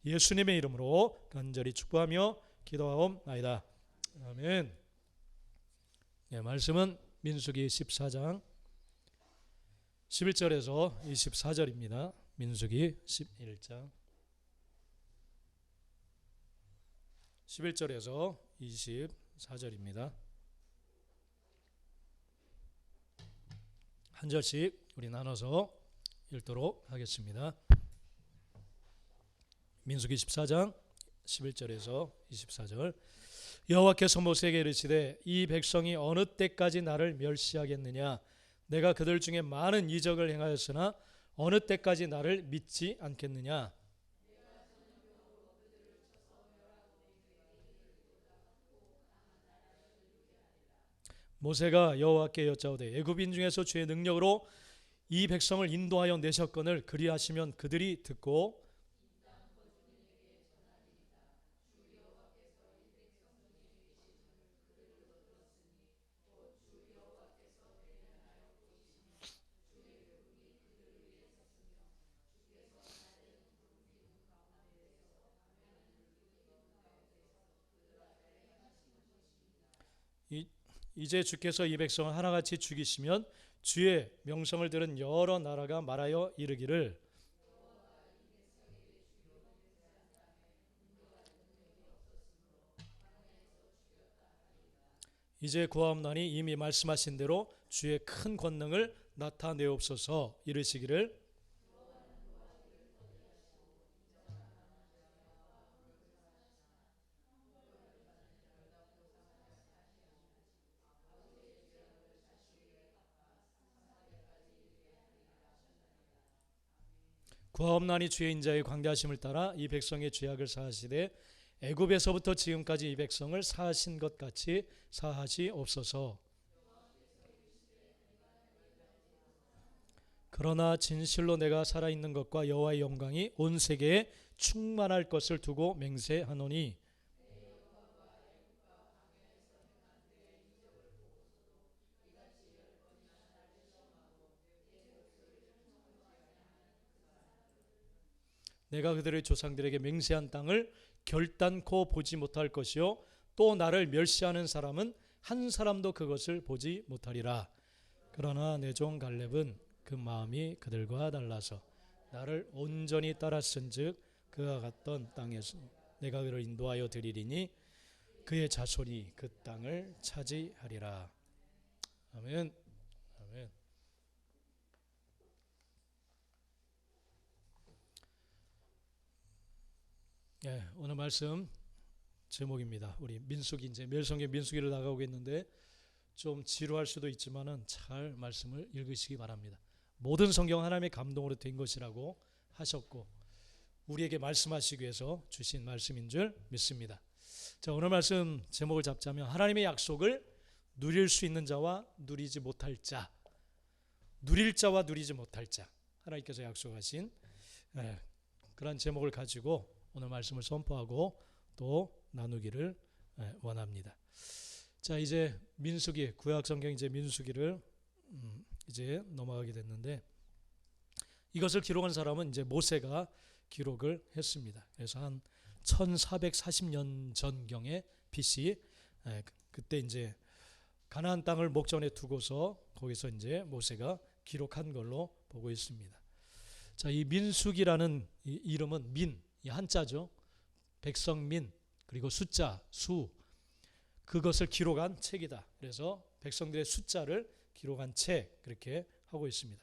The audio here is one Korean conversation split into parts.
예수님의 이름으로 간절히 축복하며 기도하옵나이다. 아멘. 네, 말씀은 민수기 14장 11절에서 24절입니다. 민수기 11장 11절에서 24절입니다. 한 절씩 우리 나눠서 읽도록 하겠습니다. 민수기 14장 11절에서 24절. 여호와께서 모세에게 이르시되 이 백성이 어느 때까지 나를 멸시하겠느냐? 내가 그들 중에 많은 이적을 행하였으나 어느 때까지 나를 믿지 않겠느냐? 모세가 여호와께 여짜오되 애굽인 중에서 주의 능력으로 이 백성을 인도하여 내셨거늘 그리하시면 그들이 듣고 이제 주께서 이 백성을 하나같이 죽이시면 주의 명성을 들은 여러 나라가 말하여 이르기를 이제 구하옵나니 이미 말씀하신 대로 주의 큰 권능을 나타내옵소서. 이르시기를 구하옵나니 주의 인자의 광대하심을 따라 이 백성의 죄악을 사하시되 애굽에서부터 지금까지 이 백성을 사하신 것 같이 사하시옵소서. 그러나 진실로 내가 살아있는 것과 여호와의 영광이 온 세계에 충만할 것을 두고 맹세하노니 내가 그들의 조상들에게 맹세한 땅을 결단코 보지 못할 것이요 또 나를 멸시하는 사람은 한 사람도 그것을 보지 못하리라. 그러나 내 종 갈렙은 그 마음이 그들과 달라서 나를 온전히 따랐은즉 그가 갔던 땅에서 내가 그를 인도하여 드리리니 그의 자손이 그 땅을 차지하리라. 아멘. 아멘. 예, 오늘 말씀 제목입니다. 우리 민수기 이제 멸성기 민수기를 나가고 있는데 좀 지루할 수도 있지만은 잘 말씀을 읽으시기 바랍니다. 모든 성경 하나님의 감동으로 된 것이라고 하셨고 우리에게 말씀하시기 위해서 주신 말씀인 줄 믿습니다. 자, 오늘 말씀 제목을 잡자면 하나님의 약속을 누릴 수 있는 자와 누리지 못할 자, 누릴 자와 누리지 못할 자, 하나님께서 약속하신 그런 제목을 가지고 오늘 말씀을 선포하고 또 나누기를 원합니다. 자, 이제 민수기 구약 성경 이제 민수기를 이제 넘어가게 됐는데 이것을 기록한 사람은 이제 모세가 기록을 했습니다. 그래서 한 1440년 전경에 BC 그때 이제 가나안 땅을 목전에 두고서 거기서 이제 모세가 기록한 걸로 보고 있습니다. 자, 이 민수기라는 이 이름은 민, 이 한자죠. 백성민 그리고 숫자 수 그것을 기록한 책이다. 그래서 백성들의 숫자를 기록한 책 그렇게 하고 있습니다.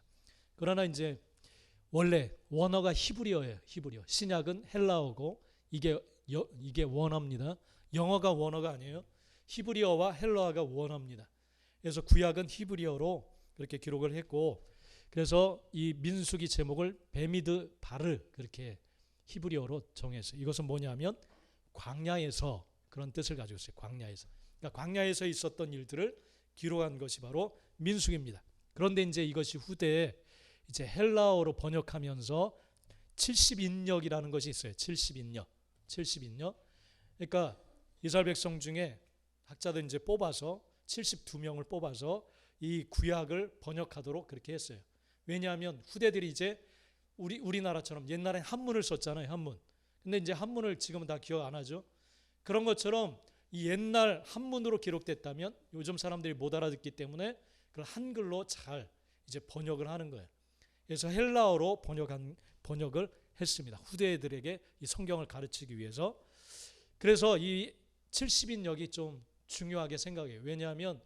그러나 이제 원래 원어가 히브리어예요. 히브리어. 신약은 헬라어고 이게 원어입니다. 영어가 원어가 아니에요. 히브리어와 헬라어가 원어입니다. 그래서 구약은 히브리어로 그렇게 기록을 했고 그래서 이 민수기 제목을 베미드 바르 그렇게 히브리어로 정했어요. 이것은 뭐냐면 광야에서 그런 뜻을 가지고 있어요. 광야에서. 그러니까 광야에서 있었던 일들을 기록한 것이 바로 민수기입니다. 그런데 이제 이것이 후대에 이제 헬라어로 번역하면서 70인역이라는 것이 있어요. 70인역. 그러니까 이스라엘 백성 중에 학자들 이제 뽑아서 72명을 뽑아서 이 구약을 번역하도록 그렇게 했어요. 왜냐하면 후대들이 이제 우리나라처럼 옛날에 한문을 썼잖아요. 한문. 근데 이제 한문을 지금은 다 기억 안 하죠. 그런 것처럼 이 옛날 한문으로 기록됐다면 요즘 사람들이 못 알아듣기 때문에 그걸 한글로 잘 이제 번역을 하는 거예요. 그래서 헬라어로 번역을 했습니다. 후대들에게 이 성경을 가르치기 위해서. 그래서 이 70인역이 좀 중요하게 생각해요. 왜냐하면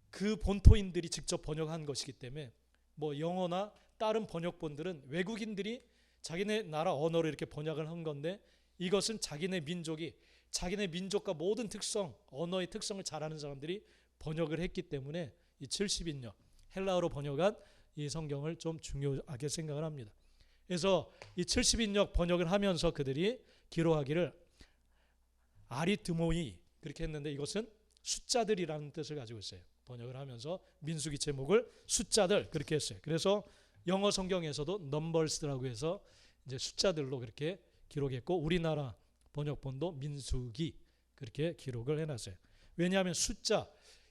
그 본토인들이 직접 번역한 것이기 때문에 뭐 영어나 다른 번역본들은 외국인들이 자기네 나라 언어로 이렇게 번역을 한 건데 이것은 자기네 민족이 자기네 민족과 모든 특성, 언어의 특성을 잘 아는 사람들이 번역을 했기 때문에 이 70인역 헬라어로 번역한 이 성경을 좀 중요하게 생각을 합니다. 그래서 이 70인역 번역을 하면서 그들이 기록하기를 아리드모이 그렇게 했는데 이것은 숫자들이라는 뜻을 가지고 있어요. 번역을 하면서 민수기 제목을 숫자들 그렇게 했어요. 그래서 영어 성경에서도 넘버스라고 해서 이제 숫자들로 그렇게 기록했고 우리나라 번역본도 민수기 그렇게 기록을 해놨어요. 왜냐하면 숫자,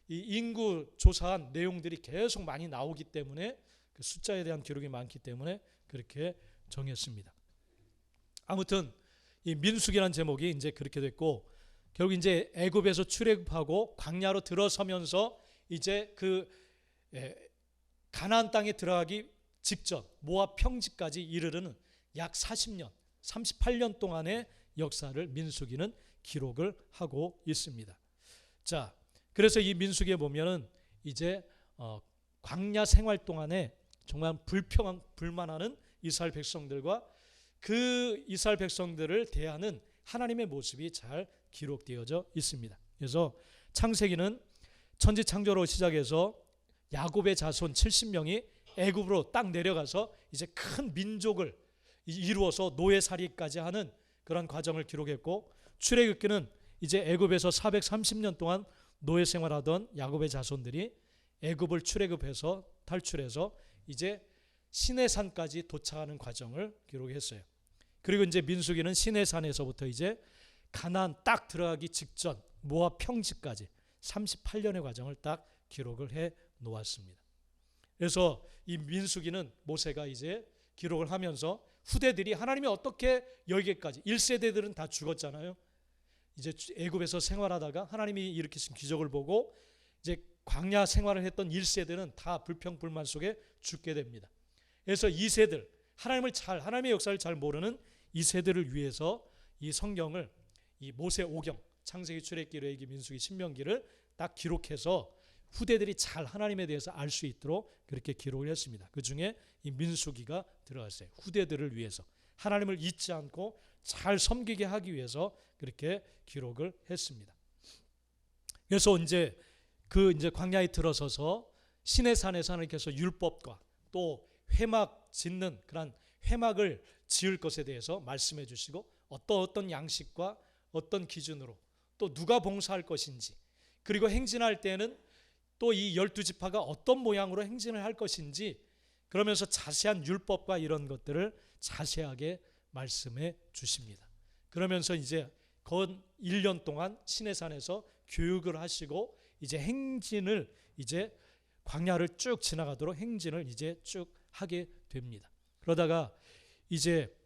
이 인구 조사한 내용들이 계속 많이 나오기 때문에 그 숫자에 대한 기록이 많기 때문에 그렇게 정했습니다. 아무튼 이 민수기라는 제목이 이제 그렇게 됐고 결국 이제 애굽에서 출애굽하고 광야로 들어서면서 이제 그 가나안 땅에 들어가기 직전 모압 평지까지 이르르는 약 40년, 38년 동안의 역사를 민수기는 기록을 하고 있습니다. 자, 그래서 이 민수기에 보면은 이제 광야 생활 동안에 정말 불만하는 이스라엘 백성들과 그 이스라엘 백성들을 대하는 하나님의 모습이 잘 기록되어져 있습니다. 그래서 창세기는 천지 창조로 시작해서 야곱의 자손 70명이 애굽으로 딱 내려가서 이제 큰 민족을 이루어서 노예살이까지 하는 그런 과정을 기록했고 출애굽기는 이제 애굽에서 430년 동안 노예 생활하던 야곱의 자손들이 애굽을 출애굽해서 탈출해서 이제 시내산까지 도착하는 과정을 기록했어요. 그리고 이제 민수기는 시내산에서부터 이제 가나안 딱 들어가기 직전 모압 평지까지 38년의 과정을 딱 기록을 해 놓았습니다. 그래서 이 민수기는 모세가 이제 기록을 하면서 후대들이 하나님이 어떻게 여기까지 1세대들은 다 죽었잖아요. 이제 애굽에서 생활하다가 하나님이 일으키신 기적을 보고 이제 광야 생활을 했던 1세대는 다 불평불만 속에 죽게 됩니다. 그래서 2세들 하나님의 역사를 잘 모르는 2세들을 위해서 이 성경을 이 모세 오경 창세기 출애굽기 레위기 민수기 신명기를 딱 기록해서 후대들이 잘 하나님에 대해서 알 수 있도록 그렇게 기록을 했습니다. 그 중에 이 민수기가 들어갔어요. 후대들을 위해서 하나님을 잊지 않고 잘 섬기게 하기 위해서 그렇게 기록을 했습니다. 그래서 이제 광야에 들어서서 시내산에서 하나님께서 율법과 또 회막 짓는 그런 회막을 지을 것에 대해서 말씀해 주시고 어떤 양식과 어떤 기준으로 또 누가 봉사할 것인지 그리고 행진할 때는 또 이 12지파가 어떤 모양으로 행진을 할 것인지 그러면서 자세한 율법과 이런 것들을 자세하게 말씀해 주십니다. 그러면서 이제 건 1년 동안 시내산에서 교육을 하시고 이제 행진을 이제 광야를 쭉 지나가도록 행진을 이제 쭉 하게 됩니다. 그러다가 이제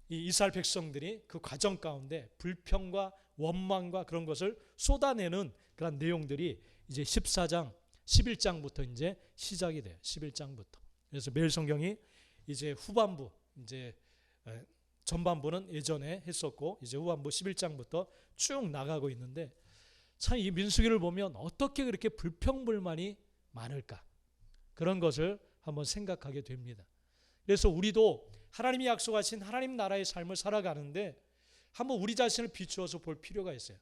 이 이스라엘 백성들이 그 과정 가운데 불평과 원망과 그런 것을 쏟아내는 그런 내용들이 이제 14장, 11장부터 이제 시작이 돼요. 11장부터. 그래서 매일 성경이 이제 후반부, 이제 전반부는 예전에 했었고 이제 후반부 11장부터 쭉 나가고 있는데 참 이 민수기를 보면 어떻게 그렇게 불평불만이 많을까? 그런 것을 한번 생각하게 됩니다. 그래서 우리도 하나님이 약속하신 하나님 나라의 삶을 살아가는데 한번 우리 자신을 비추어서 볼 필요가 있어요.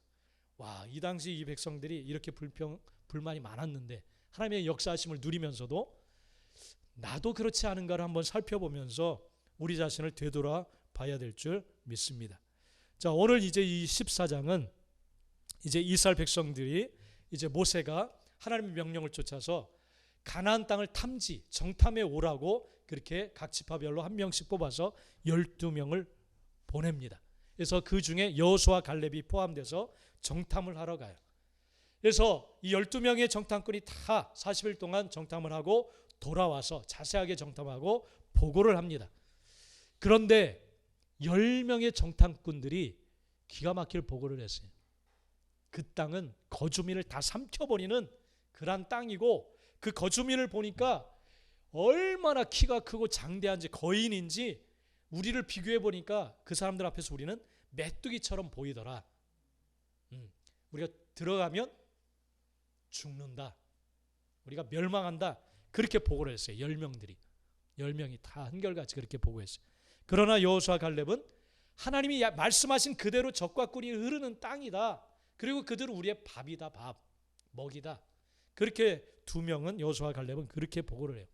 와, 이 당시 이 백성들이 이렇게 불만이 많았는데 하나님의 역사하심을 누리면서도 나도 그렇지 않은가를 한번 살펴보면서 우리 자신을 되돌아 봐야 될 줄 믿습니다. 자, 오늘 이제 이 14장은 이제 이스라엘 백성들이 이제 모세가 하나님의 명령을 쫓아서 가나안 땅을 정탐해 오라고 그렇게 각 지파별로 한 명씩 뽑아서 12명을 보냅니다. 그래서 그 중에 여호수아 갈렙이 포함돼서 정탐을 하러 가요. 그래서 이 12명의 정탐꾼이 다 40일 동안 정탐을 하고 돌아와서 자세하게 정탐하고 보고를 합니다. 그런데 10명의 정탐꾼들이 기가 막힐 보고를 했어요. 그 땅은 거주민을 다 삼켜버리는 그런 땅이고, 그 거주민을 보니까 얼마나 키가 크고 장대한지, 거인인지 우리를 비교해 보니까 그 사람들 앞에서 우리는 메뚜기처럼 보이더라. 우리가 들어가면 죽는다, 우리가 멸망한다, 그렇게 보고를 했어요. 10명이 다 한결같이 그렇게 보고했어요. 그러나 여호수아 갈렙은 하나님이 말씀하신 그대로 젖과 꿀이 흐르는 땅이다, 그리고 그들은 우리의 밥이다, 밥, 먹이다, 그렇게 2명은, 여호수아 갈렙은 그렇게 보고를 해요.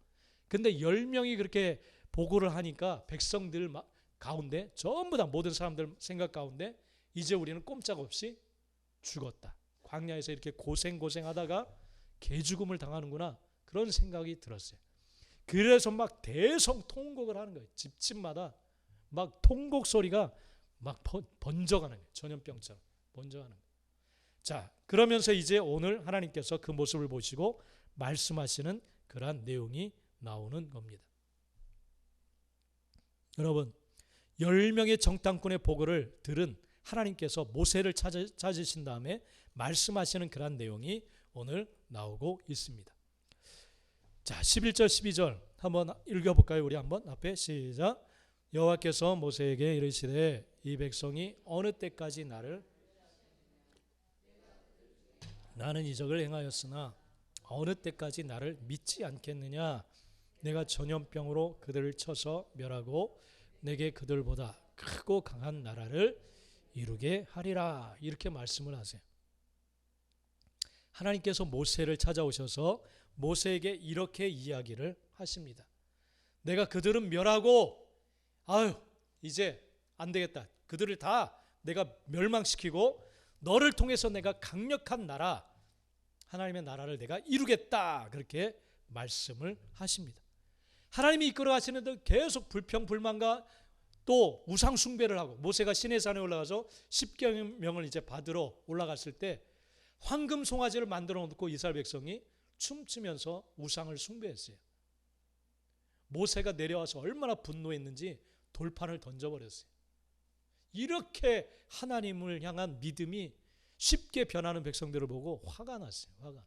근데 10명이 그렇게 보고를 하니까 백성들 가운데, 전부 다 모든 사람들 생각 가운데 이제 우리는 꼼짝없이 죽었다, 광야에서 이렇게 고생하다가 개죽음을 당하는구나, 그런 생각이 들었어요. 그래서 막 대성통곡을 하는 거예요. 집집마다 막 통곡 소리가 막 번져가는 거예요. 전염병처럼 번져가는 거예요. 자, 그러면서 이제 오늘 하나님께서 그 모습을 보시고 말씀하시는 그러한 내용이 나오는 겁니다. 여러분, 10명의 정탐꾼의 보고를 들은 하나님께서 모세를 찾으신 다음에 말씀하시는 그러한 내용이 오늘 나오고 있습니다. 자, 11절 12절 한번 읽어볼까요? 우리 한번 앞에 시작. 여호와께서 모세에게 이르시되 이 백성이 어느 때까지 나는 이적을 행하였으나 어느 때까지 나를 믿지 않겠느냐. 내가 전염병으로 그들을 쳐서 멸하고 내게 그들보다 크고 강한 나라를 이루게 하리라. 이렇게 말씀을 하세요. 하나님께서 모세를 찾아오셔서 모세에게 이렇게 이야기를 하십니다. 내가 그들은 멸하고 이제 안 되겠다, 그들을 다 내가 멸망시키고 너를 통해서 내가 강력한 나라, 하나님의 나라를 내가 이루겠다, 그렇게 말씀을 하십니다. 하나님이 이끌어 가시는데 계속 불평불만과 또 우상 숭배를 하고, 모세가 시내산에 올라가서 십계명을 이제 받으러 올라갔을 때 황금 송아지를 만들어 놓고 이스라엘 백성이 춤추면서 우상을 숭배했어요. 모세가 내려와서 얼마나 분노했는지 돌판을 던져버렸어요. 이렇게 하나님을 향한 믿음이 쉽게 변하는 백성들을 보고 화가 났어요. 화가.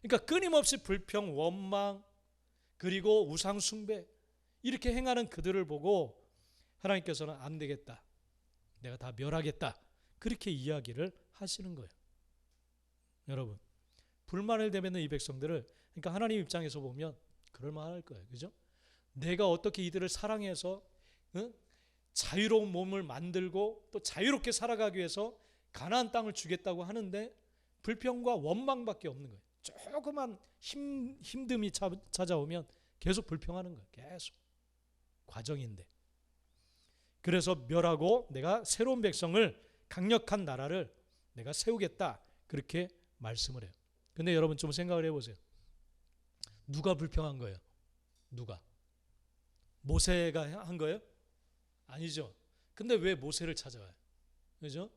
그러니까 끊임없이 불평, 원망, 그리고 우상 숭배, 이렇게 행하는 그들을 보고 하나님께서는 안 되겠다, 내가 다 멸하겠다, 그렇게 이야기를 하시는 거예요. 여러분, 불만을 대면는 이 백성들을, 그러니까 하나님 입장에서 보면 그럴만할 거예요. 그죠? 내가 어떻게 이들을 사랑해서 자유로운 몸을 만들고 또 자유롭게 살아가기 위해서 가나안 땅을 주겠다고 하는데 불평과 원망밖에 없는 거예요. 조그만 힘듦이 찾아오면 계속 불평하는 거예요. 계속 과정인데. 그래서 멸하고 내가 새로운 백성을, 강력한 나라를 내가 세우겠다, 그렇게 말씀을 해요. 근데 여러분 좀 생각을 해보세요. 누가 불평한 거예요? 누가? 모세가 한 거예요? 아니죠. 근데 왜 모세를 찾아와요? 그죠?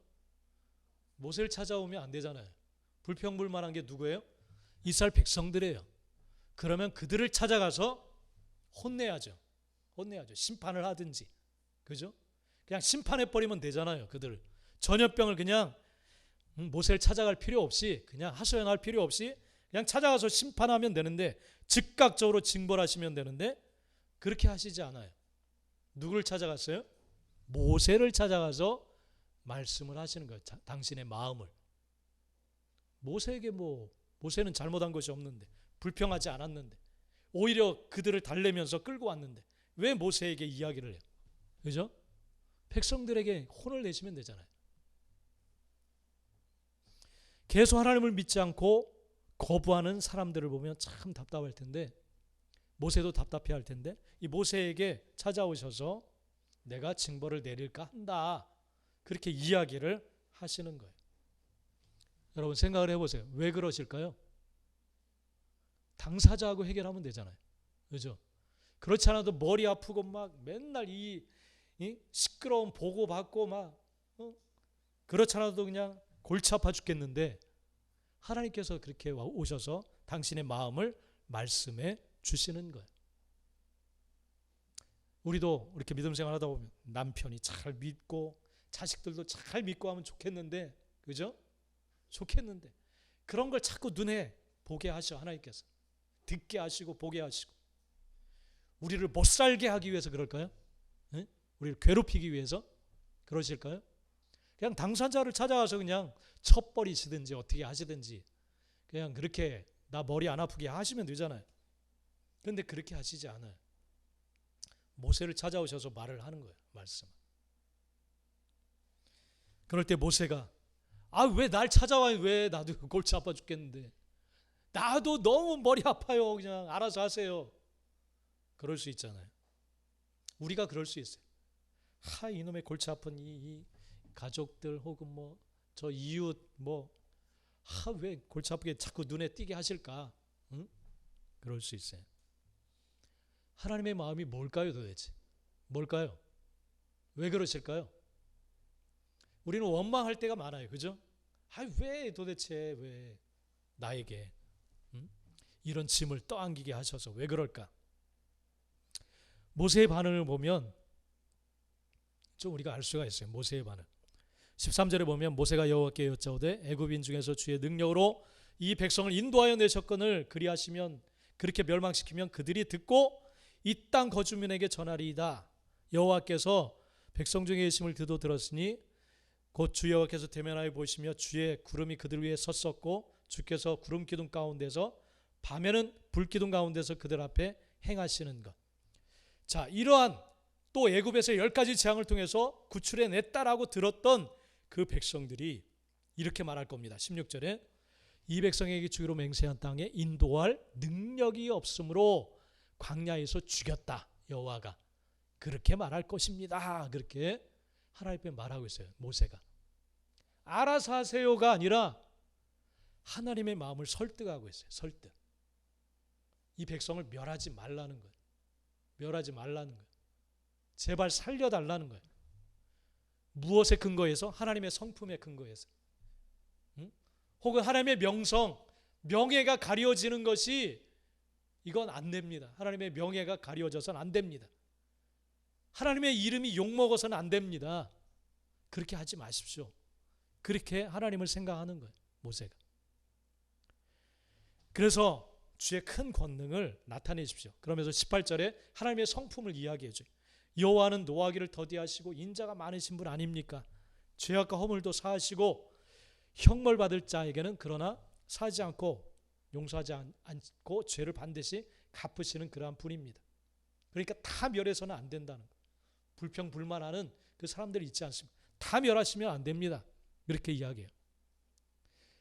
모세를 찾아오면 안 되잖아요. 불평불만한 게 누구예요? 이스라엘 백성들이에요. 그러면 그들을 찾아가서 혼내야죠. 심판을 하든지. 그죠? 그냥 심판해버리면 되잖아요. 그들을. 전염병을 그냥 모세를 찾아갈 필요 없이, 그냥 하소연할 필요 없이 그냥 찾아가서 심판하면 되는데, 즉각적으로 징벌하시면 되는데 그렇게 하시지 않아요. 누구를 찾아갔어요? 모세를 찾아가서 말씀을 하시는 거예요. 당신의 마음을. 모세에게 모세는 잘못한 것이 없는데, 불평하지 않았는데, 오히려 그들을 달래면서 끌고 왔는데 왜 모세에게 이야기를 해요? 그죠? 백성들에게 혼을 내시면 되잖아요. 계속 하나님을 믿지 않고 거부하는 사람들을 보면 참 답답할 텐데, 모세도 답답해 할 텐데, 이 모세에게 찾아오셔서 내가 징벌을 내릴까 한다, 그렇게 이야기를 하시는 거예요. 여러분 생각을 해보세요. 왜 그러실까요? 당사자하고 해결하면 되잖아요. 그죠? 그렇지 않아도 머리 아프고 막 맨날 이 시끄러운 보고 받고 막 그렇지 않아도 그냥 골치 아파 죽겠는데, 하나님께서 그렇게 오셔서 당신의 마음을 말씀해 주시는 거예요. 우리도 이렇게 믿음 생활 하다 보면 남편이 잘 믿고 자식들도 잘 믿고 하면 좋겠는데, 그죠? 좋겠는데 그런 걸 자꾸 눈에 보게 하셔 하나님께서. 듣게 하시고 보게 하시고. 우리를 못 살게 하기 위해서 그럴까요? 네? 우리를 괴롭히기 위해서 그러실까요? 그냥 당사자를 찾아가서 그냥 쳐버리시든지 어떻게 하시든지 그냥 그렇게 나 머리 안 아프게 하시면 되잖아요. 그런데 그렇게 하시지 않아요. 모세를 찾아오셔서 말을 하는 거예요. 말씀. 그럴 때 모세가 왜 날 찾아와요? 왜? 나도 골치 아파 죽겠는데. 나도 너무 머리 아파요. 그냥 알아서 하세요. 그럴 수 있잖아요. 우리가 그럴 수 있어요. 이놈의 골치 아픈 이 가족들 혹은 뭐 저 이웃 왜 골치 아프게 자꾸 눈에 띄게 하실까? 응? 그럴 수 있어요. 하나님의 마음이 뭘까요 도대체? 뭘까요? 왜 그러실까요? 우리는 원망할 때가 많아요. 그죠? 왜 도대체 왜 나에게 이런 짐을 떠안기게 하셔서 왜 그럴까? 모세의 반응을 보면 좀 우리가 알 수가 있어요. 모세의 반응. 13절에 보면 모세가 여호와께 여짜오되 애굽인 중에서 주의 능력으로 이 백성을 인도하여 내셨거늘 그리하시면 그렇게 멸망시키면 그들이 듣고 이 땅 거주민에게 전하리이다. 여호와께서 백성 중에 계심을 그도 들었으니 곧 주 여호와께서 대면하여 보시며 주의 구름이 그들 위에 섰었고 주께서 구름 기둥 가운데서 밤에는 불 기둥 가운데서 그들 앞에 행하시는 것. 자, 이러한 또 애굽에서 10가지 재앙을 통해서 구출해 냈다라고 들었던 그 백성들이 이렇게 말할 겁니다. 16절에 이 백성에게 주기로 맹세한 땅에 인도할 능력이 없으므로 광야에서 죽였다. 여호와가 그렇게 말할 것입니다. 그렇게 하나님 앞에 말하고 있어요. 모세가. 알아서 하세요가 아니라 하나님의 마음을 설득하고 있어요. 설득. 이 백성을 멸하지 말라는 거예요. 멸하지 말라는 거예요. 제발 살려달라는 거예요. 무엇에 근거해서? 하나님의 성품에 근거해서. 혹은 하나님의 명성, 명예가 가려지는 것이 이건 안 됩니다. 하나님의 명예가 가려져서는 안 됩니다. 하나님의 이름이 욕먹어서는 안 됩니다. 그렇게 하지 마십시오. 그렇게 하나님을 생각하는 거예요. 모세가. 그래서 주의 큰 권능을 나타내십시오. 그러면서 18절에 하나님의 성품을 이야기해 줘요. 여호와는 노하기를 더디하시고 인자가 많으신 분 아닙니까? 죄악과 허물도 사하시고 형벌 받을 자에게는 그러나 사지 않고 용서하지 않고 죄를 반드시 갚으시는 그러한 분입니다. 그러니까 다 멸해서는 안 된다는 거예요. 불평불만하는 그 사람들이 있지 않습니까? 다 멸하시면 안 됩니다. 이렇게 이야기해요.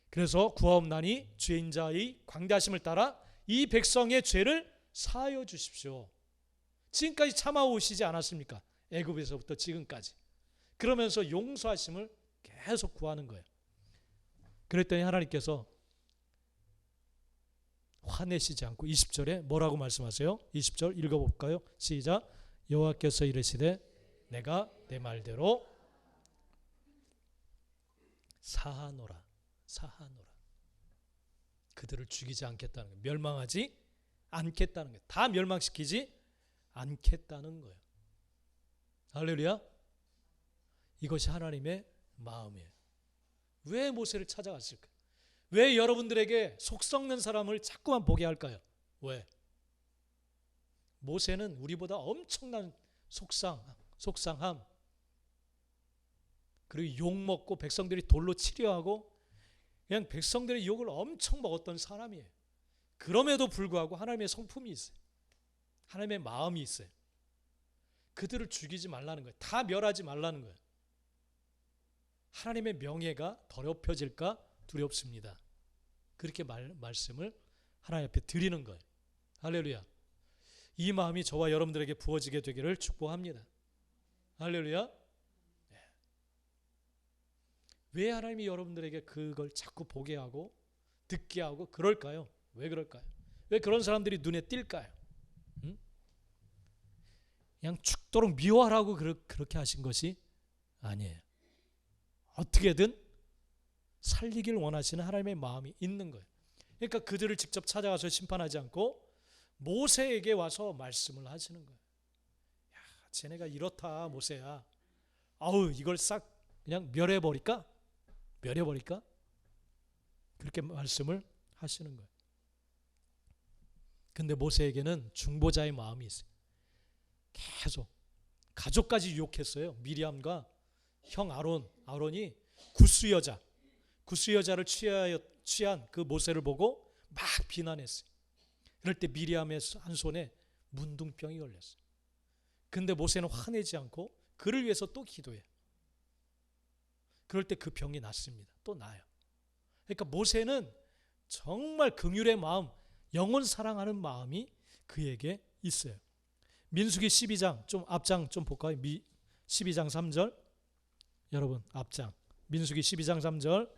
그래서 구하옵나니 주의 인자의 광대하심을 따라 이 백성의 죄를 사하여 주십시오. 지금까지 참아오시지 않았습니까? 애굽에서부터 지금까지. 그러면서 용서하심을 계속 구하는 거예요. 그랬더니 하나님께서 화내시지 않고 20절에 뭐라고 말씀하세요? 20절 읽어볼까요? 시작. 여호와께서 이르시되 내가 내 말대로 사하노라. 사하노라. 그들을 죽이지 않겠다는 거예요. 멸망하지 않겠다는 거예요. 다 멸망시키지 않겠다는 거예요. 할렐루야. 이것이 하나님의 마음이에요. 왜 모세를 찾아갔을까? 왜 여러분들에게 속 썩는 사람을 자꾸만 보게 할까요? 왜? 모세는 우리보다 엄청난 속상함, 그리고 욕먹고 백성들이 돌로 치려하고 그냥 백성들의 욕을 엄청 먹었던 사람이에요. 그럼에도 불구하고 하나님의 성품이 있어요. 하나님의 마음이 있어요. 그들을 죽이지 말라는 거예요. 다 멸하지 말라는 거예요. 하나님의 명예가 더럽혀질까 두렵습니다. 그렇게 말씀을 하나님 앞에 드리는 거예요. 할렐루야. 이 마음이 저와 여러분들에게 부어지게 되기를 축복합니다. 할렐루야. 네. 왜 하나님이 여러분들에게 그걸 자꾸 보게 하고 듣게 하고 그럴까요? 왜 그럴까요? 왜 그런 사람들이 눈에 띌까요? 그냥 죽도록 미워하라고 그렇게 하신 것이 아니에요. 어떻게든 살리길 원하시는 하나님의 마음이 있는 거예요. 그러니까 그들을 직접 찾아가서 심판하지 않고 모세에게 와서 말씀을 하시는 거예요. 쟤네가 이렇다 모세야. 아우 이걸 싹 그냥 멸해버릴까? 그렇게 말씀을 하시는 거예요. 근데 모세에게는 중보자의 마음이 있어요. 계속 가족까지 유혹했어요. 미리암과 형 아론이 구스 여자를 취한 그 모세를 보고 막 비난했어요. 그럴 때 미리암의 한 손에 문둥병이 걸렸어요. 근데 모세는 화내지 않고 그를 위해서 또 기도해요. 그럴 때 그 병이 낫습니다. 또 나아요. 그러니까 모세는 정말 긍휼의 마음, 영혼 사랑하는 마음이 그에게 있어요. 민수기 12장 좀 앞장 좀 볼까요? 12장 3절 여러분 앞장 민수기 12장 3절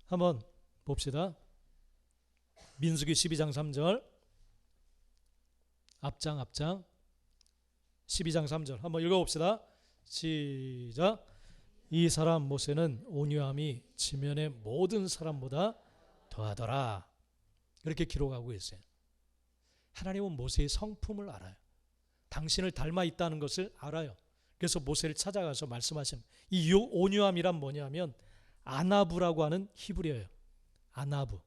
한번 봅시다. 민수기 12장 3절 앞장 12장 3절 한번 읽어봅시다. 시작. 이 사람 모세는 온유함이 지면의 모든 사람보다 더하더라. 그렇게 기록하고 있어요. 하나님은 모세의 성품을 알아요. 당신을 닮아 있다는 것을 알아요. 그래서 모세를 찾아가서 말씀하시는 이 온유함이란 뭐냐면 아나부라고 하는 히브리어예요. 아나부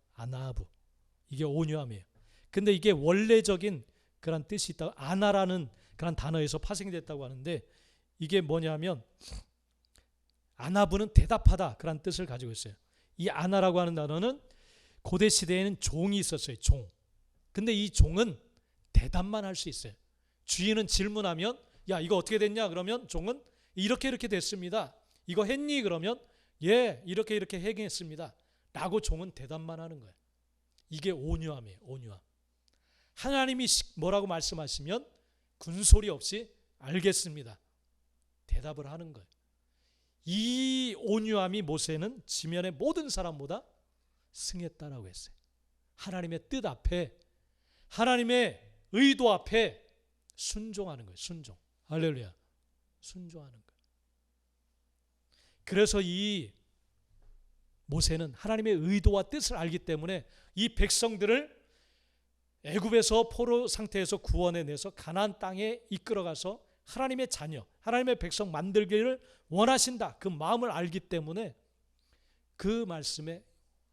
이게 온유함이에요. 근데 이게 원래적인 그런 뜻이 있다. 아나라는 그런 단어에서 파생됐다고 하는데 이게 뭐냐면 아나부는 대답하다 그런 뜻을 가지고 있어요. 이 아나라고 하는 단어는 고대 시대에는 종이 있었어요. 종. 근데 이 종은 대답만 할 수 있어요. 주인은 질문하면 야 이거 어떻게 됐냐 그러면 종은 이렇게 됐습니다. 이거 했니 그러면 예 이렇게 행했습니다. 라고 종은 대답만 하는 거예요. 이게 온유함이에요. 온유함. 하나님이 뭐라고 말씀하시면 군소리 없이 알겠습니다. 대답을 하는 거예요. 이 온유함이 모세는 지면의 모든 사람보다 승했다라고 했어요. 하나님의 뜻 앞에 하나님의 의도 앞에 순종하는 거예요. 순종. 할렐루야. 순종하는 거예요. 그래서 이 모세는 하나님의 의도와 뜻을 알기 때문에 이 백성들을 애굽에서 포로 상태에서 구원해내서 가나안 땅에 이끌어가서 하나님의 자녀, 하나님의 백성 만들기를 원하신다. 그 마음을 알기 때문에 그 말씀에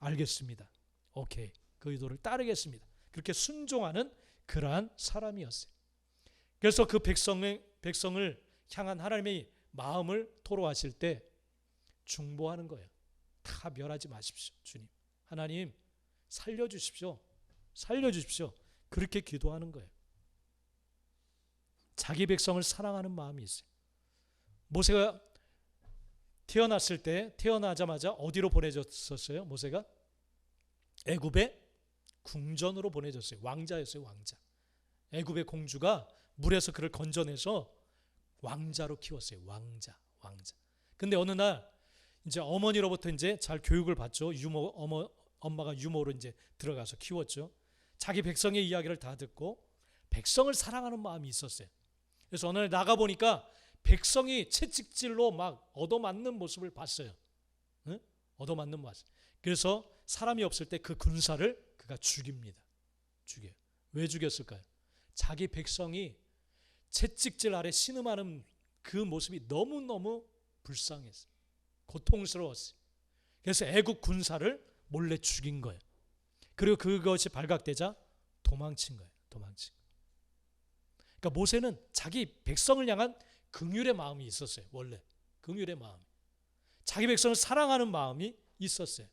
알겠습니다. 오케이. 그 의도를 따르겠습니다. 그렇게 순종하는 그러한 사람이었어요. 그래서 그 백성을 향한 하나님의 마음을 토로하실 때 중보하는 거예요. 다 멸하지 마십시오. 주님. 하나님 살려주십시오. 그렇게 기도하는 거예요. 자기 백성을 사랑하는 마음이 있어요. 모세가 태어나자마자 어디로 보내졌었어요? 모세가 애굽의 궁전으로 보내졌어요. 왕자였어요. 왕자. 애굽의 공주가 물에서 그를 건져내서 왕자로 키웠어요. 왕자. 근데 어느 날 이제 어머니로부터 이제 잘 교육을 받죠. 엄마가 유모로 이제 들어가서 키웠죠. 자기 백성의 이야기를 다 듣고 백성을 사랑하는 마음이 있었어요. 그래서 어느 날 나가 보니까 백성이 채찍질로 막 얻어맞는 모습을 봤어요. 응? 얻어맞는 모습. 그래서 사람이 없을 때 그 군사를 그가 죽입니다. 죽여요. 왜 죽였을까요? 자기 백성이 채찍질 아래 신음하는 그 모습이 너무너무 불쌍했어요. 고통스러웠어요. 그래서 애국 군사를 몰래 죽인 거예요. 그리고 그것이 발각되자 도망친 거예요. 그러니까 모세는 자기 백성을 향한 긍휼의 마음이 있었어요. 원래 긍휼의 마음, 자기 백성을 사랑하는 마음이 있었어요.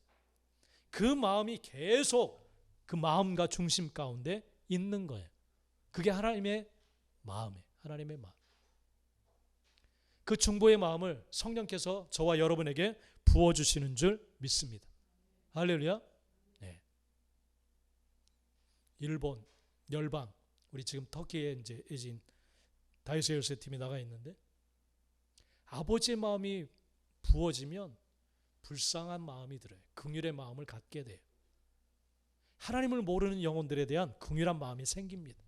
그 마음이 계속 그 마음과 중심 가운데 있는 거예요. 그게 하나님의 마음이에요. 하나님의 마음. 그 중보의 마음을 성령께서 저와 여러분에게 부어주시는 줄 믿습니다. 할렐루야. 네. 일본, 열방, 우리 지금 터키에 이제 에진 다이소 열쇠 팀이 나가 있는데 아버지의 마음이 부어지면 불쌍한 마음이 들어요. 긍휼의 마음을 갖게 돼요. 하나님을 모르는 영혼들에 대한 긍휼한 마음이 생깁니다.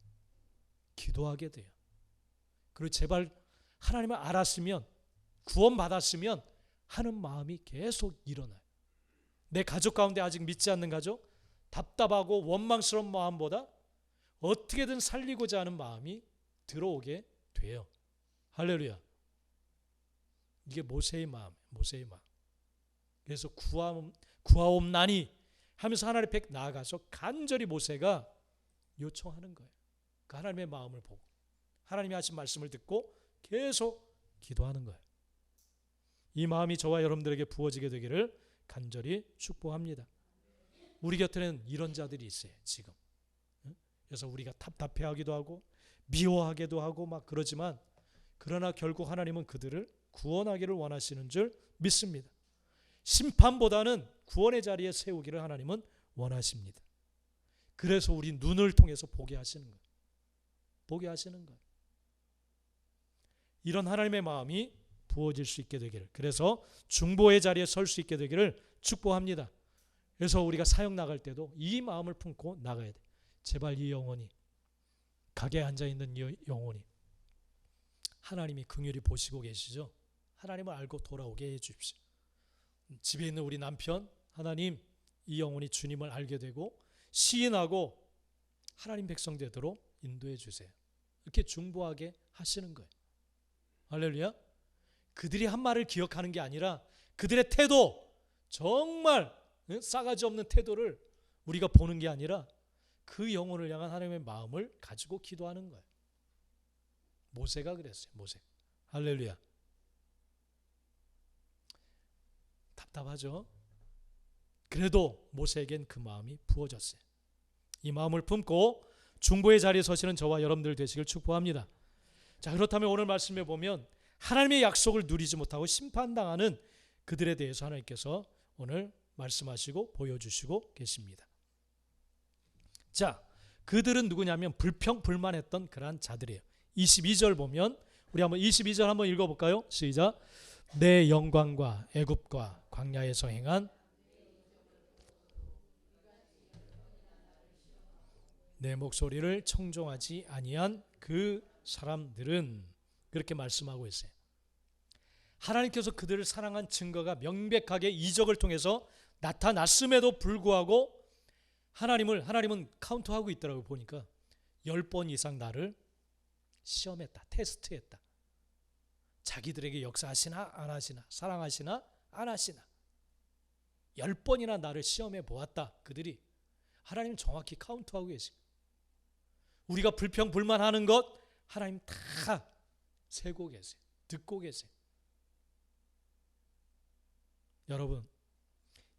기도하게 돼요. 그리고 제발 하나님을 알았으면 구원받았으면 하는 마음이 계속 일어나요. 내 가족 가운데 아직 믿지 않는 가족, 답답하고 원망스러운 마음보다 어떻게든 살리고자 하는 마음이 들어오게 돼요. 할렐루야. 이게 모세의 마음, 모세의 마음. 그래서 구하옵나니 하면서 하나님 백 나아가서 간절히 모세가 요청하는 거예요. 그 하나님의 마음을 보고 하나님이 하신 말씀을 듣고 계속 기도하는 거예요. 이 마음이 저와 여러분들에게 부어지게 되기를 간절히 축복합니다. 우리 곁에는 이런 자들이 있어요, 지금. 그래서 우리가 답답해하기도 하고 미워하기도 하고 막 그러지만, 그러나 결국 하나님은 그들을 구원하기를 원하시는 줄 믿습니다. 심판보다는 구원의 자리에 세우기를 하나님은 원하십니다. 그래서 우리 눈을 통해서 보게 하시는 거예요. 보게 하시는 거예요. 이런 하나님의 마음이 부어질 수 있게 되기를, 그래서 중보의 자리에 설 수 있게 되기를 축복합니다. 그래서 우리가 사역 나갈 때도 이 마음을 품고 나가야 돼. 제발 이 영혼이, 가게에 앉아있는 이 영혼이 하나님이 긍휼히 보시고 계시죠. 하나님을 알고 돌아오게 해 주십시오. 집에 있는 우리 남편, 하나님 이 영혼이 주님을 알게 되고 시인하고 하나님 백성 되도록 인도해 주세요. 이렇게 중보하게 하시는 거예요. 할렐루야. 그들이 한 말을 기억하는 게 아니라 그들의 태도, 정말 싸가지 없는 태도를 우리가 보는 게 아니라 그 영혼을 향한 하나님의 마음을 가지고 기도하는 거예요. 모세가 그랬어요. 모세. 할렐루야. 답답하죠? 그래도 모세에겐 그 마음이 부어졌어요. 이 마음을 품고 중보의 자리에 서시는 저와 여러분들 되시길 축복합니다. 자, 그렇다면 오늘 말씀에 보면 하나님의 약속을 누리지 못하고 심판당하는 그들에 대해서 하나님께서 오늘 말씀하시고 보여주시고 계십니다. 자, 그들은 누구냐면 불평불만했던 그러한 자들이에요. 22절 보면, 우리 한번 22절 한번 읽어볼까요? 시작. 내 영광과 애굽과 광야에서 행한 내 목소리를 청종하지 아니한 그 사람들은, 그렇게 말씀하고 있어요. 하나님께서 그들을 사랑한 증거가 명백하게 이적을 통해서 나타났음에도 불구하고 하나님은 카운트하고 있더라고요. 보니까 10번 이상 나를 시험했다, 테스트했다. 자기들에게 역사하시나 안 하시나, 사랑하시나 안 하시나 10번이나 나를 시험해 보았다. 그들이 하나님 정확히 카운트하고 계십니다. 우리가 불평불만하는 것 하나님 다 세고 계세요. 듣고 계세요. 여러분,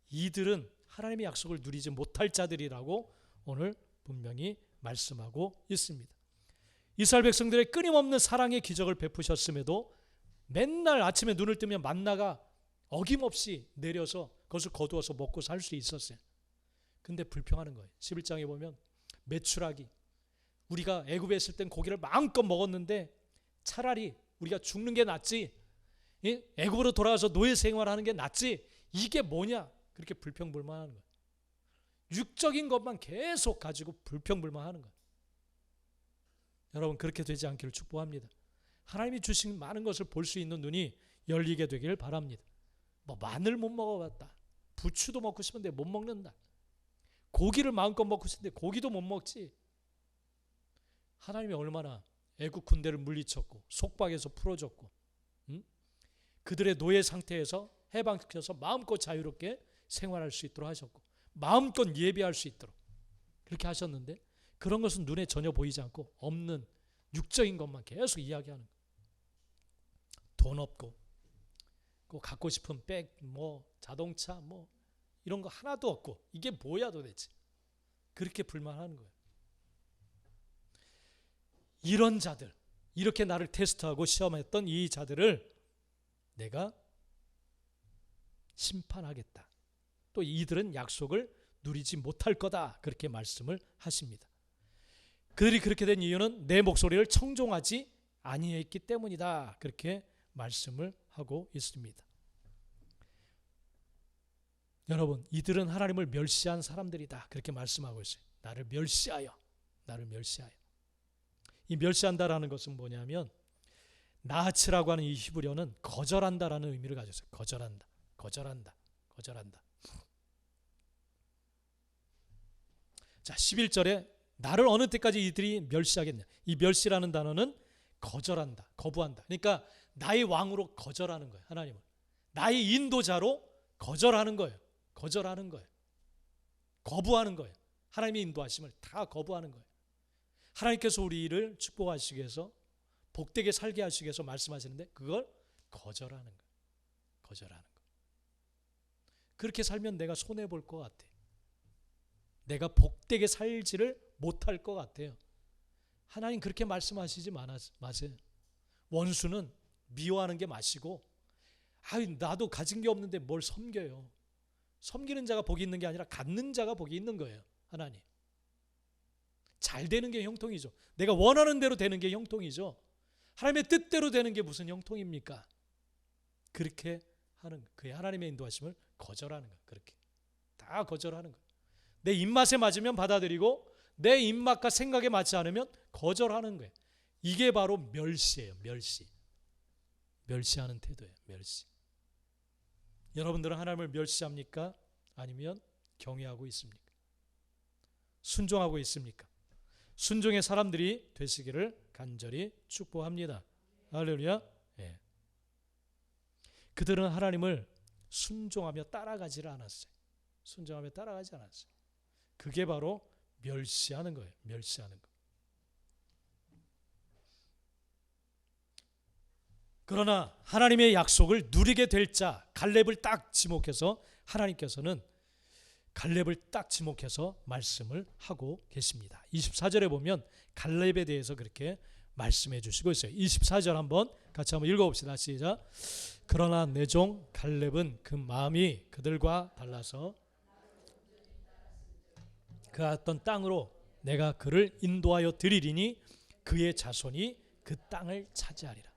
이들은 하나님의 약속을 누리지 못할 자들이라고 오늘 분명히 말씀하고 있습니다. 이스라엘 백성들의 끊임없는 사랑의 기적을 베푸셨음에도 맨날 아침에 눈을 뜨면 만나가 어김없이 내려서 그것을 거두어서 먹고 살 수 있었어요. 근데 불평하는 거예요. 11장에 보면 메추라기, 우리가 애굽에 있을 땐 고기를 마음껏 먹었는데 차라리 우리가 죽는 게 낫지, 애굽으로 돌아가서 노예 생활하는 게 낫지, 이게 뭐냐, 그렇게 불평불만하는 거예요. 육적인 것만 계속 가지고 불평불만하는 거예요. 여러분, 그렇게 되지 않기를 축복합니다. 하나님이 주신 많은 것을 볼 수 있는 눈이 열리게 되기를 바랍니다. 뭐 마늘 못 먹어봤다, 부추도 먹고 싶은데 못 먹는다, 고기를 마음껏 먹고 싶은데 고기도 못 먹지. 하나님이 얼마나 애국 군대를 물리쳤고 속박에서 풀어줬고, 그들의 노예 상태에서 해방시켜서 마음껏 자유롭게 생활할 수 있도록 하셨고 마음껏 예배할 수 있도록 그렇게 하셨는데, 그런 것은 눈에 전혀 보이지 않고 없는 육적인 것만 계속 이야기하는 거예요. 돈 없고 그 갖고 싶은 백, 뭐 자동차, 뭐 이런 거 하나도 없고 이게 뭐야 도대체, 그렇게 불만하는 거예요. 이런 자들, 이렇게 나를 테스트하고 시험했던 이 자들을 내가 심판하겠다. 또 이들은 약속을 누리지 못할 거다. 그렇게 말씀을 하십니다. 그들이 그렇게 된 이유는 내 목소리를 청종하지 아니했기 때문이다. 그렇게 말씀을 하고 있습니다. 여러분, 이들은 하나님을 멸시한 사람들이다. 그렇게 말씀하고 있어요. 나를 멸시하여, 나를 멸시하여. 이 멸시한다라는 것은 뭐냐면 나하츠라고 하는 이 히브리어는 거절한다라는 의미를 가지고 있어요. 거절한다, 거절한다, 거절한다. 자, 11절에 나를 어느 때까지 이들이 멸시하겠냐. 이 멸시라는 단어는 거절한다, 거부한다. 그러니까 나의 왕으로 거절하는 거예요. 하나님을 나의 인도자로 거절하는 거예요. 거절하는 거예요. 거부하는 거예요. 하나님의 인도하심을 다 거부하는 거예요. 하나님께서 우리를 축복하시기 위해서 복되게 살게 하시기 위해서 말씀하시는데 그걸 거절하는 거예요. 거절하는 거예요. 그렇게 살면 내가 손해볼 것 같아. 내가 복되게 살지를 못할 것 같아요. 하나님 그렇게 말씀하시지 마세요. 원수는 미워하는 게 마시고 나도 가진 게 없는데 뭘 섬겨요. 섬기는 자가 복이 있는 게 아니라 갖는 자가 복이 있는 거예요. 하나님 잘 되는 게 형통이죠. 내가 원하는 대로 되는 게 형통이죠. 하나님의 뜻대로 되는 게 무슨 형통입니까? 그렇게 하는 그의 하나님의 인도하심을 거절하는 거예요. 그렇게 다 거절하는 거예요. 내 입맛에 맞으면 받아들이고 내 입맛과 생각에 맞지 않으면 거절하는 거예요. 이게 바로 멸시예요. 멸시하는 태도예요. 멸시. 여러분들은 하나님을 멸시합니까? 아니면 경외하고 있습니까? 순종하고 있습니까? 순종의 사람들이 되시기를 간절히 축복합니다. 할렐루야. 예. 그들은 하나님을 순종하며 따라가지를 않았어요. 순종하며 따라가지 않았어요. 그게 바로 멸시하는 거예요. 멸시하는 거. 그러나 하나님의 약속을 누리게 될 자 갈렙을 딱 지목해서 하나님께서는 갈렙을 딱 지목해서 말씀을 하고 계십니다. 24절에 보면 갈렙에 대해서 그렇게 말씀해 주시고 있어요. 24절 한번 같이 한번 읽어봅시다. 시작. 그러나 내 종 갈렙은 그 마음이 그들과 달라서 그 어떤 땅으로 내가 그를 인도하여 드리리니 그의 자손이 그 땅을 차지하리라.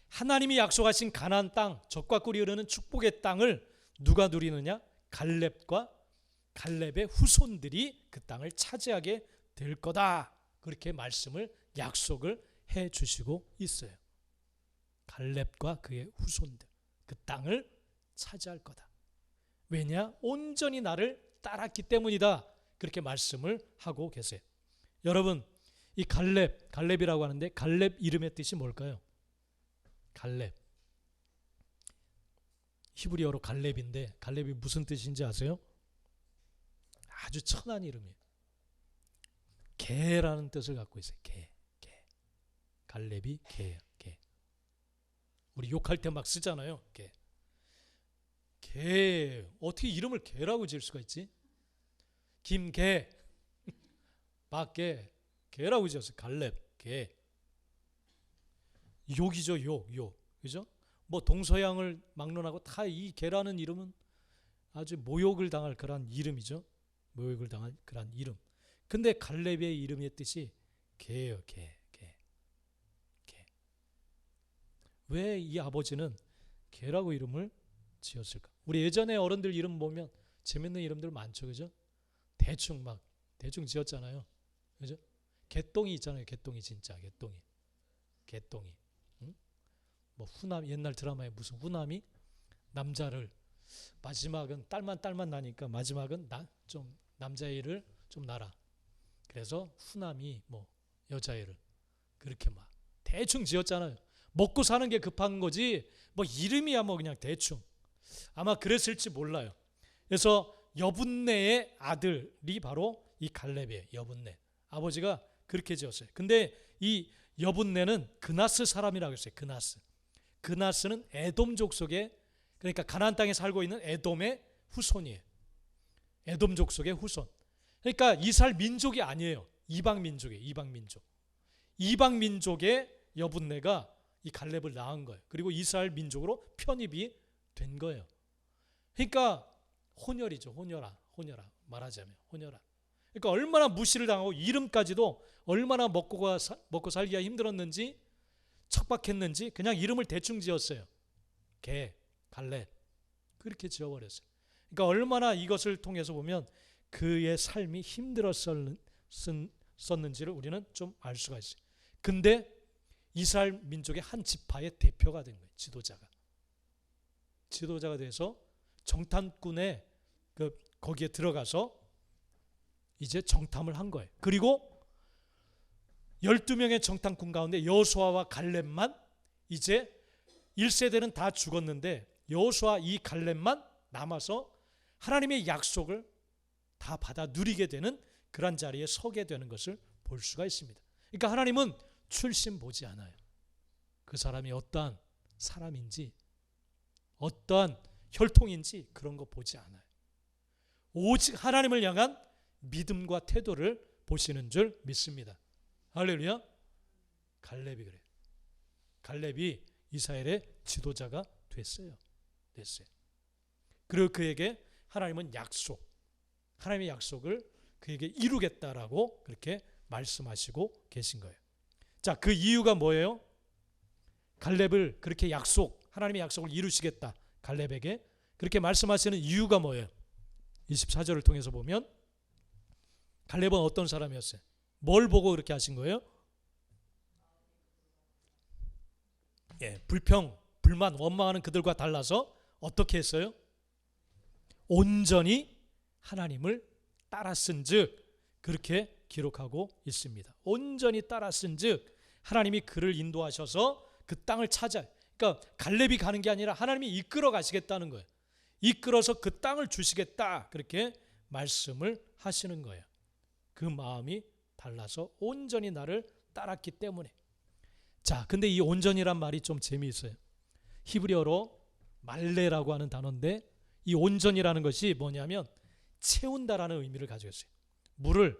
하나님이 약속하신 가나안 땅, 젖과 꿀이 흐르는 축복의 땅을 누가 누리느냐? 갈렙의 후손들이 그 땅을 차지하게 될 거다. 그렇게 말씀을 약속을 해 주시고 있어요. 갈렙과 그의 후손들 그 땅을 차지할 거다. 왜냐? 온전히 나를 따랐기 때문이다. 그렇게 말씀을 하고 계세요. 여러분, 이 갈렙이라고 하는데 갈렙 이름의 뜻이 뭘까요? 갈렙. 히브리어로 갈렙인데 갈렙이 무슨 뜻인지 아세요? 아주 천한 이름이에요. 개라는 뜻을 갖고 있어요. 개. 갈렙이 개예요. 개. 우리 욕할 때 막 쓰잖아요. 개. 어떻게 이름을 개라고 지을 수가 있지? 김개, 박개, 개라고 지었어요. 갈렙, 개. 욕이죠, 욕. 그죠? 뭐 동서양을 막론하고 다 이 개라는 이름은 아주 모욕을 당할 그런 이름이죠. 모욕을 당할 그런 이름. 근데 갈렙의 이름의 뜻이 개예요. 개. 왜 이 아버지는 개라고 이름을 지었을까? 우리 예전에 어른들 이름 보면 재밌는 이름들 많죠. 그죠? 대충 지었잖아요. 그죠? 개똥이 있잖아요. 개똥이 진짜 개똥이. 응? 뭐 후남 옛날 드라마에 무슨 후남이 남자를 마지막은 딸만 나니까 마지막은 좀 남자애를 좀 낳아. 그래서 후남이 뭐 여자애를 그렇게 막 대충 지었잖아요. 먹고 사는 게 급한 거지 뭐 이름이야 뭐 그냥 대충. 아마 그랬을지 몰라요. 그래서 여분네의 아들이 바로 이 갈렙이에요. 여분네. 아버지가 그렇게 지었어요. 근데 이 여분네는 그나스 사람이라고 했어요. 그나스는 에돔 족속의, 그러니까 가나안 땅에 살고 있는 에돔의 후손이에요. 에돔 족속의 후손. 그러니까 이스라엘 민족이 아니에요. 이방 민족이에요. 이방 민족의 여분네가 이 갈렙을 낳은 거예요. 그리고 이스라엘 민족으로 편입이 된 거예요. 그러니까 혼혈이죠. 혼혈아 말하자면 혼혈아. 그러니까 얼마나 무시를 당하고 이름까지도 얼마나 먹고 살기가 힘들었는지 척박했는지 그냥 이름을 대충 지었어요. 갈렙 그렇게 지어버렸어요. 그러니까 얼마나 이것을 통해서 보면 그의 삶이 힘들었었는지를 우리는 좀 알 수가 있어요. 근데 이스라엘 민족의 한 지파의 대표가 된 거예요. 지도자가 돼서 정탐꾼의 거기에 들어가서 이제 정탐을 한 거예요. 그리고 12명의 정탐꾼 가운데 여호수아와 갈렙만 이제 1세대는 다 죽었는데 여호수아 이 갈렙만 남아서 하나님의 약속을 다 받아 누리게 되는 그런 자리에 서게 되는 것을 볼 수가 있습니다. 그러니까 하나님은 출신 보지 않아요. 그 사람이 어떠한 사람인지 어떠한 혈통인지 그런 거 보지 않아요. 오직 하나님을 향한 믿음과 태도를 보시는 줄 믿습니다. 할렐루야. 갈렙이 그래요. 갈렙이 이스라엘의 지도자가 됐어요. 그리고 그에게 하나님은 하나님의 약속을 그에게 이루겠다라고 그렇게 말씀하시고 계신 거예요. 자, 그 이유가 뭐예요? 갈렙을 그렇게 하나님의 약속을 이루시겠다. 갈렙에게 그렇게 말씀하시는 이유가 뭐예요? 24절을 통해서 보면 갈렙은 어떤 사람이었어요? 뭘 보고 그렇게 하신 거예요? 불평, 불만, 원망하는 그들과 달라서 어떻게 했어요? 온전히 하나님을 따랐은즉 그렇게 기록하고 있습니다. 온전히 따랐은즉 하나님이 그를 인도하셔서 그 땅을 그러니까 갈렙이 가는 게 아니라 하나님이 이끌어 가시겠다는 거예요. 이끌어서 그 땅을 주시겠다 그렇게 말씀을 하시는 거예요. 그 마음이 달라서 온전히 나를 따랐기 때문에. 자, 근데 이 온전이란 말이 좀 재미있어요. 히브리어로 말레라고 하는 단어인데 이 온전이라는 것이 뭐냐면 채운다라는 의미를 가지고 있어요. 물을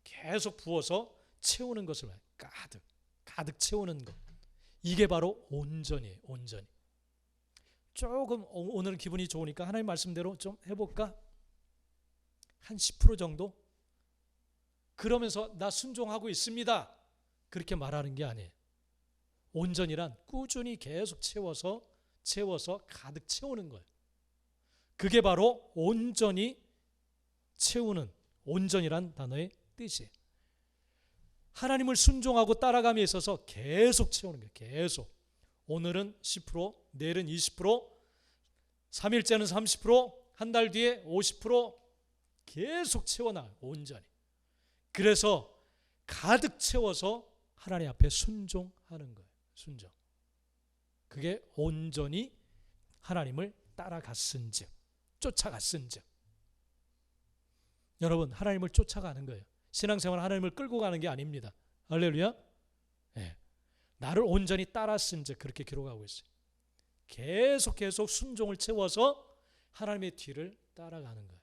계속 부어서 채우는 것을 말해요. 가득 채우는 것. 이게 바로 온전이에요. 온전히. 조금 오늘은 기분이 좋으니까 하나님 말씀대로 좀 해볼까? 한 10% 정도? 그러면서 나 순종하고 있습니다. 그렇게 말하는 게 아니에요. 온전이란 꾸준히 계속 채워서 가득 채우는 거예요. 그게 바로 온전히 채우는 온전이란 단어의 뜻이에요. 하나님을 순종하고 따라감에 있어서 계속 채우는 거예요. 계속. 오늘은 10%, 내일은 20%, 3일째는 30%, 한 달 뒤에 50% 계속 채워나가요. 온전히. 그래서 가득 채워서 하나님 앞에 순종하는 거예요. 순종. 그게 온전히 하나님을 따라갔은즉, 쫓아갔은즉. 여러분, 하나님을 쫓아가는 거예요. 신앙생활 하나님을 끌고 가는 게 아닙니다. 할렐루야. 네. 나를 온전히 따랐은즉 그렇게 기록하고 있어요. 계속 순종을 채워서 하나님의 뒤를 따라가는 거예요.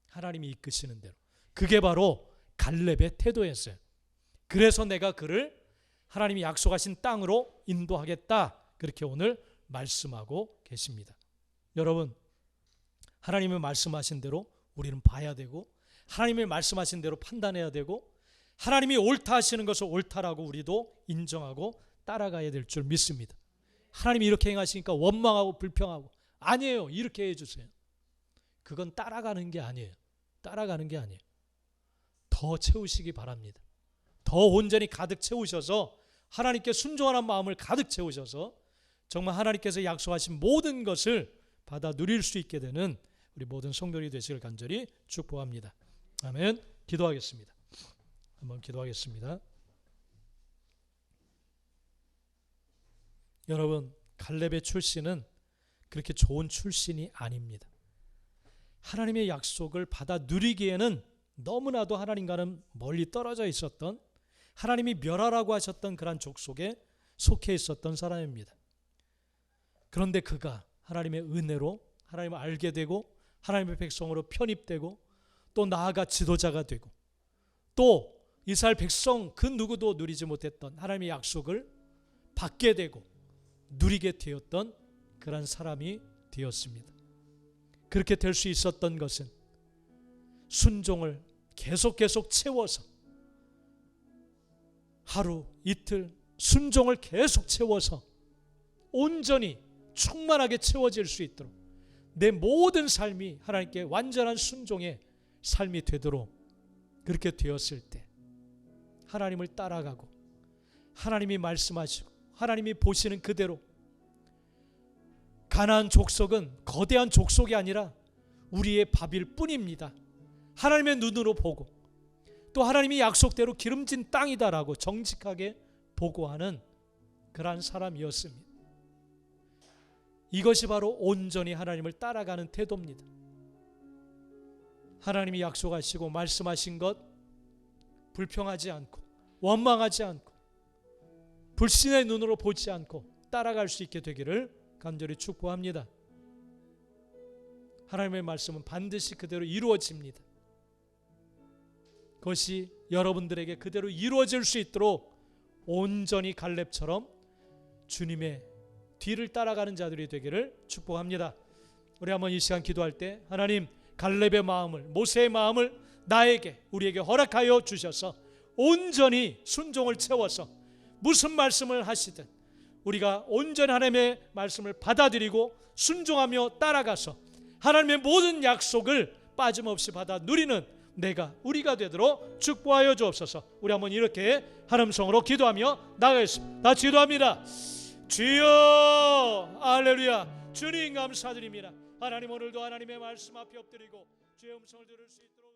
하나님이 이끄시는 대로. 그게 바로 갈렙의 태도였어요. 그래서 내가 그를 하나님이 약속하신 땅으로 인도하겠다. 그렇게 오늘 말씀하고 계십니다. 여러분, 하나님의 말씀하신 대로 우리는 봐야 되고 하나님의 말씀하신 대로 판단해야 되고 하나님이 옳다 하시는 것을 옳다라고 우리도 인정하고 따라가야 될 줄 믿습니다. 하나님이 이렇게 행하시니까 원망하고 불평하고 아니에요. 이렇게 해주세요. 그건 따라가는 게 아니에요. 따라가는 게 아니에요. 더 채우시기 바랍니다. 더 온전히 가득 채우셔서 하나님께 순종하는 마음을 가득 채우셔서 정말 하나님께서 약속하신 모든 것을 받아 누릴 수 있게 되는 우리 모든 성도들이 되시길 간절히 축복합니다. 아멘. 기도하겠습니다. 한번 기도하겠습니다. 여러분, 갈렙의 출신은 그렇게 좋은 출신이 아닙니다. 하나님의 약속을 받아 누리기에는 너무나도 하나님과는 멀리 떨어져 있었던, 하나님이 멸하라고 하셨던 그런 족속에 속해 있었던 사람입니다. 그런데 그가 하나님의 은혜로 하나님을 알게 되고 하나님의 백성으로 편입되고 또 나아가 지도자가 되고 또 이스라엘 백성 그 누구도 누리지 못했던 하나님의 약속을 받게 되고 누리게 되었던 그런 사람이 되었습니다. 그렇게 될 수 있었던 것은 순종을 계속 채워서 하루 이틀 순종을 계속 채워서 온전히 충만하게 채워질 수 있도록 내 모든 삶이 하나님께 완전한 순종의 삶이 되도록 그렇게 되었을 때 하나님을 따라가고 하나님이 말씀하시고 하나님이 보시는 그대로 가나안 족속은 거대한 족속이 아니라 우리의 밥일 뿐입니다. 하나님의 눈으로 보고 또 하나님이 약속대로 기름진 땅이다라고 정직하게 보고하는 그러한 사람이었습니다. 이것이 바로 온전히 하나님을 따라가는 태도입니다. 하나님이 약속하시고 말씀하신 것 불평하지 않고 원망하지 않고 불신의 눈으로 보지 않고 따라갈 수 있게 되기를 간절히 축복합니다. 하나님의 말씀은 반드시 그대로 이루어집니다. 그것이 여러분들에게 그대로 이루어질 수 있도록 온전히 갈렙처럼 주님의 뒤를 따라가는 자들이 되기를 축복합니다. 우리 한번 이 시간 기도할 때 하나님, 갈렙의 마음을, 모세의 마음을 나에게, 우리에게 허락하여 주셔서 온전히 순종을 채워서 무슨 말씀을 하시든 우리가 온전히 하나님의 말씀을 받아들이고 순종하며 따라가서 하나님의 모든 약속을 빠짐없이 받아 누리는 우리가 되도록 축복하여 주옵소서. 우리 한번 이렇게 하나님성으로 기도하며 나가겠습니다. 다 기도합니다. 주여, 할렐루야. 주님 감사드립니다. 하나님, 오늘도 하나님의 말씀 앞에 엎드리고 주의 음성을 들을 수 있도록